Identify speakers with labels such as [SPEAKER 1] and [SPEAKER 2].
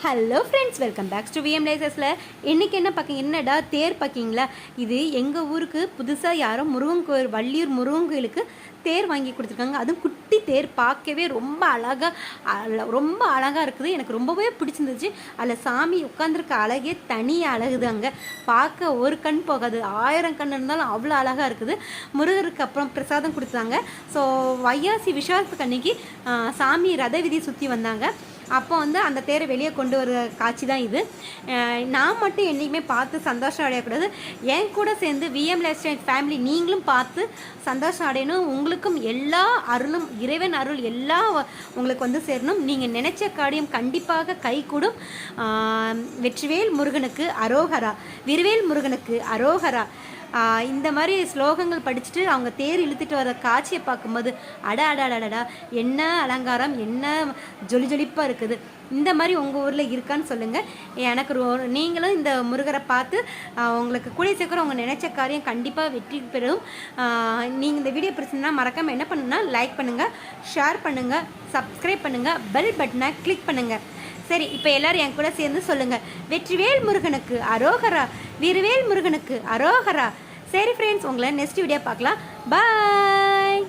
[SPEAKER 1] Hello friends, welcome back to VM லைசஸில். இன்றைக்கி என்ன பார்க்கிங்க, என்னடா தேர் பார்க்கிங்களா? இது எங்கள் ஊருக்கு புதுசாக யாரோ முருகன் கோயில், வள்ளியூர் முருகன் கோயிலுக்கு தேர் வாங்கி கொடுத்துருக்காங்க. அதுவும் குட்டி தேர், பார்க்கவே ரொம்ப அழகாக இருக்குது. எனக்கு ரொம்பவே பிடிச்சிருந்துச்சு. அதில் சாமி உட்காந்துருக்க அழகே தனி அழகுதாங்க. பார்க்க ஒரு கண் போகாது, 1000 கண் இருந்தாலும் அவ்வளோ அழகாக இருக்குது. முருகருக்கு அப்புறம் பிரசாதம் கொடுத்தாங்க. ஸோ வையாசி விசாரத்துக்கு அன்னைக்கு சாமி ரத விதி சுற்றி வந்தாங்க. அப்போ அந்த தேரை வெளியே கொண்டு வர காட்சி தான் இது. நான் மட்டும் என்றைக்குமே பார்த்து சந்தோஷம் அடையக்கூடாது. என் கூட சேர்ந்து விஎம் லைஃப் ஸ்டைல் ஃபேமிலி நீங்களும் பார்த்து சந்தோஷம் அடையணும். உங்களுக்கும் எல்லா அருளும், இறைவன் அருள் எல்லாம் உங்களுக்கு சேரணும். நீங்கள் நினைச்ச காரியம் கண்டிப்பாக கைகூடும். வெற்றிவேல் முருகனுக்கு அரோகரா, விருவேல் முருகனுக்கு அரோகரா. இந்த மாதிரி ஸ்லோகங்கள் படிச்சுட்டு அவங்க தேர் இழுத்துட்டு வர காட்சியை பார்க்கும்போது அடடா என்ன அலங்காரம், என்ன ஜொலிப்பாக இருக்குது. இந்த மாதிரி உங்கள் ஊரில் இருக்கான்னு சொல்லுங்கள். எனக்கு நீங்களும் இந்த முருகரை பார்த்து உங்களுக்கு கூடிய சீக்கிரம் உங்கள் நினைச்ச காரியம் கண்டிப்பாக வெற்றி பெறும். நீங்கள் இந்த வீடியோ பிடிச்சிருந்தா மறக்காமல் என்ன பண்ணுன்னா லைக் பண்ணுங்கள், ஷேர் பண்ணுங்கள், சப்ஸ்கிரைப் பண்ணுங்கள், பெல் பட்டனை கிளிக் பண்ணுங்கள். சரி, இப்போ எல்லோரும் என் கூட சேர்ந்து சொல்லுங்கள், வெற்றிவேல் முருகனுக்கு அரோகரா, வீரவேல் முருகனுக்கு அரோகரா. சரி ஃப்ரெண்ட்ஸ், உங்களை நெக்ஸ்ட் வீடியோ பார்க்கலாம். பாய்.